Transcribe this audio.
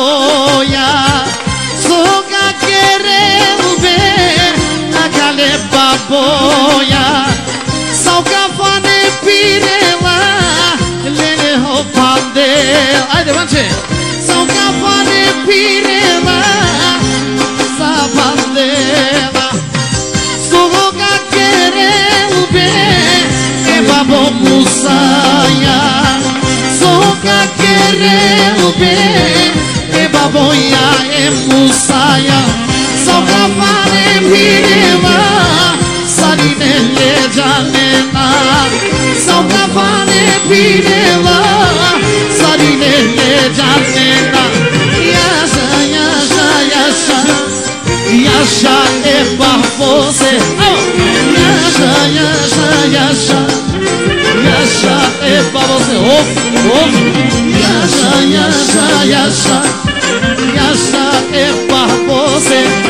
baboia, soga querendo ver na cale baboia, salga fane pirela, lele roupandela. Ai, levante. Salga fane pirela, sabandela, soga querendo ver que babou musaia, soga querendo ver que baboia e musaia, soga fane pirela, sarinele janena, soga fane pirela, sarinele janena. Yasha, yasha, yasha, yasha e bafose. Yasha, yasha, yasha, yasha e bafose. Yasha, yasha, yasha, yasha e bafose.